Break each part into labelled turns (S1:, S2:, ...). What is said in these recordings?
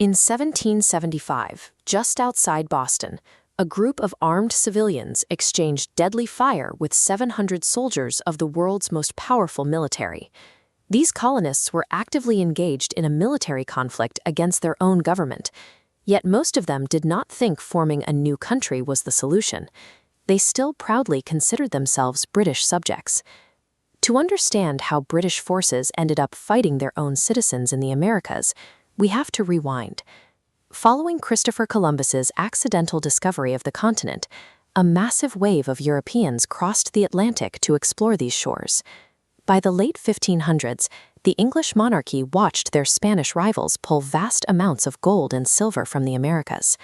S1: In 1775, just outside Boston, a group of armed civilians exchanged deadly fire with 700 soldiers of the world's most powerful military. These colonists were actively engaged in a military conflict against their own government, yet most of them did not think forming a new country was the solution. They still proudly considered themselves British subjects. To understand how British forces ended up fighting their own citizens in the Americas, we have to rewind. Following Christopher Columbus's accidental discovery of the continent, a massive wave of Europeans crossed the Atlantic to explore these shores. By the late 1500s, the English monarchy watched their Spanish rivals pull vast amounts of gold and silver from the Americas.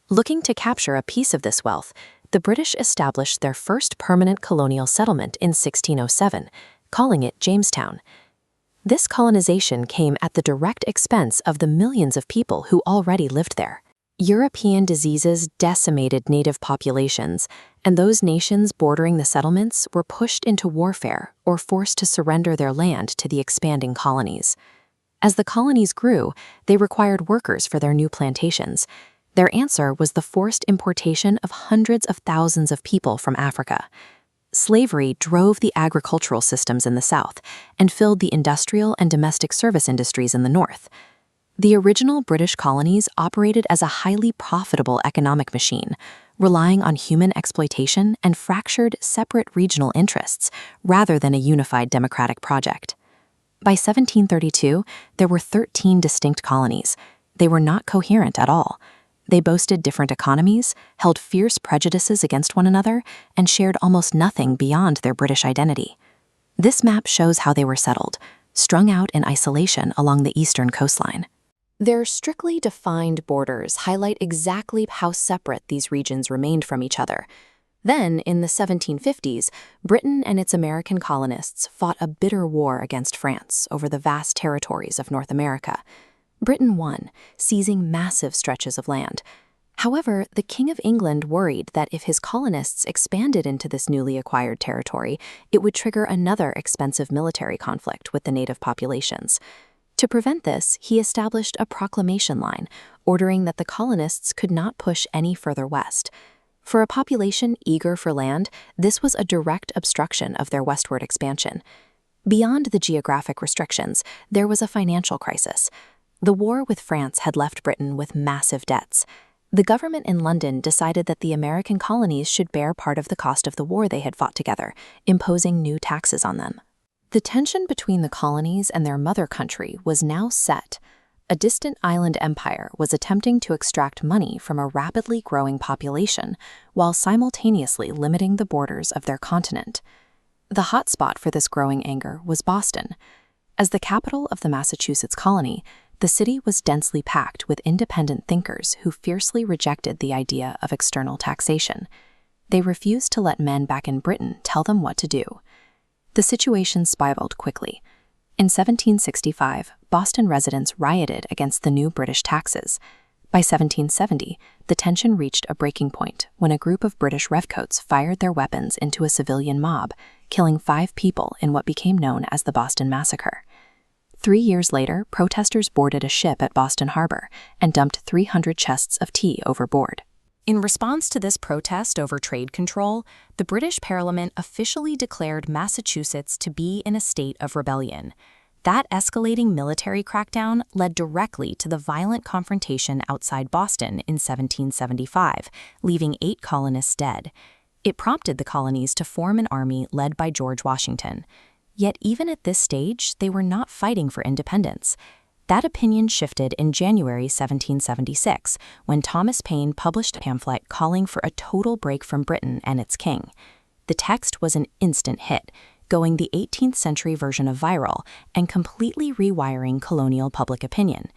S1: Looking to capture a piece of this wealth, the British established their first permanent colonial settlement in 1607, calling it Jamestown. This colonization came at the direct expense of the millions of people who already lived there. European diseases decimated native populations, and those nations bordering the settlements were pushed into warfare or forced to surrender their land to the expanding colonies. As the colonies grew, they required workers for their new plantations. Their answer was the forced importation of hundreds of thousands of people from Africa. Slavery drove the agricultural systems in the South and filled the industrial and domestic service industries in the North. The original British colonies operated as a highly profitable economic machine, relying on human exploitation and fractured, separate regional interests rather than a unified democratic project. By 1732, there were 13 distinct colonies. They were not coherent at all. They boasted different economies, held fierce prejudices against one another, and shared almost nothing beyond their British identity. This map shows how they were settled, strung out in isolation along the eastern coastline. Their strictly defined borders highlight exactly how separate these regions remained from each other. Then, in the 1750s, Britain and its American colonists fought a bitter war against France over the vast territories of North America. Britain won, seizing massive stretches of land. However, the King of England worried that if his colonists expanded into this newly acquired territory, it would trigger another expensive military conflict with the native populations. To prevent this, he established a proclamation line, ordering that the colonists could not push any further west. For a population eager for land, this was a direct obstruction of their westward expansion. Beyond the geographic restrictions, there was a financial crisis. The war with France had left Britain with massive debts. The government in London decided that the American colonies should bear part of the cost of the war they had fought together, imposing new taxes on them. The tension between the colonies and their mother country was now set. A distant island empire was attempting to extract money from a rapidly growing population while simultaneously limiting the borders of their continent. The hotspot for this growing anger was Boston. As the capital of the Massachusetts colony, the city was densely packed with independent thinkers who fiercely rejected the idea of external taxation. They refused to let men back in Britain tell them what to do. The situation spiraled quickly. In 1765, Boston residents rioted against the new British taxes. By 1770, the tension reached a breaking point when a group of British redcoats fired their weapons into a civilian mob, killing 5 people in what became known as the Boston Massacre. 3 years later, protesters boarded a ship at Boston Harbor and dumped 300 chests of tea overboard. In response to this protest over trade control, the British Parliament officially declared Massachusetts to be in a state of rebellion. That escalating military crackdown led directly to the violent confrontation outside Boston in 1775, leaving 8 colonists dead. It prompted the colonies to form an army led by George Washington. Yet even at this stage, they were not fighting for independence. That opinion shifted in January 1776, when Thomas Paine published a pamphlet calling for a total break from Britain and its king. The text was an instant hit, going the 18th century version of viral and completely rewiring colonial public opinion.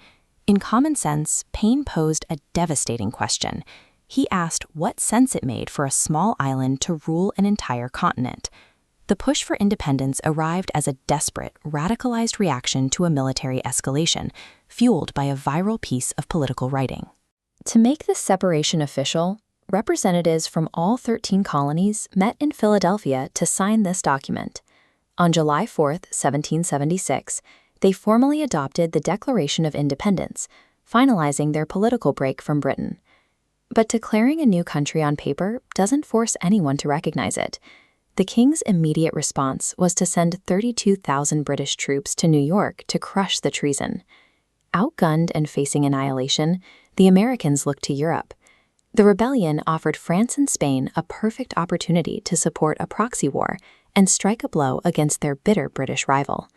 S1: In Common Sense, Paine posed a devastating question. He asked what sense it made for a small island to rule an entire continent. The push for independence arrived as a desperate, radicalized reaction to a military escalation, fueled by a viral piece of political writing. To make this separation official, representatives from all 13 colonies met in Philadelphia to sign this document. On July 4, 1776, they formally adopted the Declaration of Independence, finalizing their political break from Britain. But declaring a new country on paper doesn't force anyone to recognize it. The king's immediate response was to send 32,000 British troops to New York to crush the treason. Outgunned and facing annihilation, the Americans looked to Europe. The rebellion offered France and Spain a perfect opportunity to support a proxy war and strike a blow against their bitter British rival.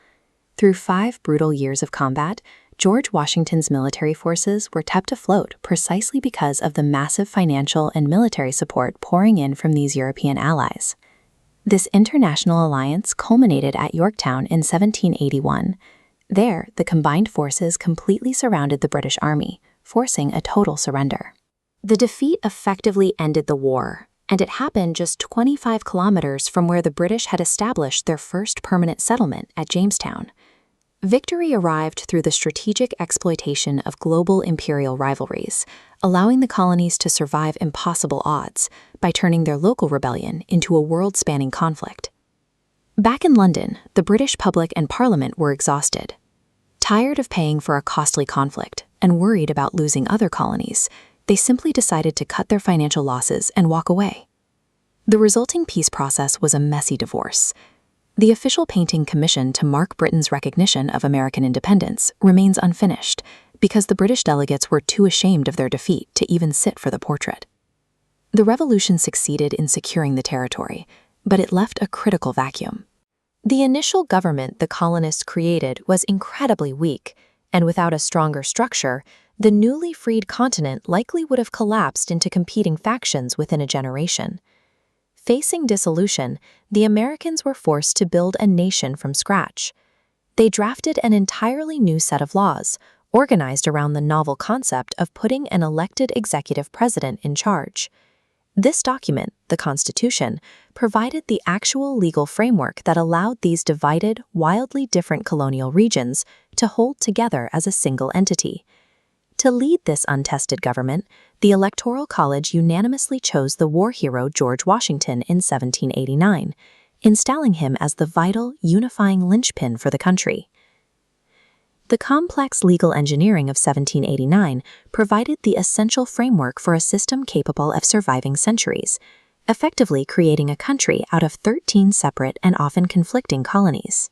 S1: Through 5 brutal years of combat, George Washington's military forces were kept afloat precisely because of the massive financial and military support pouring in from these European allies. This international alliance culminated at Yorktown in 1781. There, the combined forces completely surrounded the British army, forcing a total surrender. The defeat effectively ended the war, and it happened just 25 kilometers from where the British had established their first permanent settlement at Jamestown. Victory arrived through the strategic exploitation of global imperial rivalries, allowing the colonies to survive impossible odds by turning their local rebellion into a world-spanning conflict. Back in London, the British public and Parliament were exhausted. Tired of paying for a costly conflict and worried about losing other colonies, they simply decided to cut their financial losses and walk away. The resulting peace process was a messy divorce. The official painting commissioned to mark Britain's recognition of American independence remains unfinished because the British delegates were too ashamed of their defeat to even sit for the portrait. The revolution succeeded in securing the territory, but it left a critical vacuum. The initial government the colonists created was incredibly weak, and without a stronger structure, the newly freed continent likely would have collapsed into competing factions within a generation. Facing dissolution, the Americans were forced to build a nation from scratch. They drafted an entirely new set of laws, organized around the novel concept of putting an elected executive president in charge. This document, the Constitution, provided the actual legal framework that allowed these divided, wildly different colonial regions to hold together as a single entity. To lead this untested government, the Electoral College unanimously chose the war hero George Washington in 1789, installing him as the vital, unifying linchpin for the country. The complex legal engineering of 1789 provided the essential framework for a system capable of surviving centuries, effectively creating a country out of 13 separate and often conflicting colonies.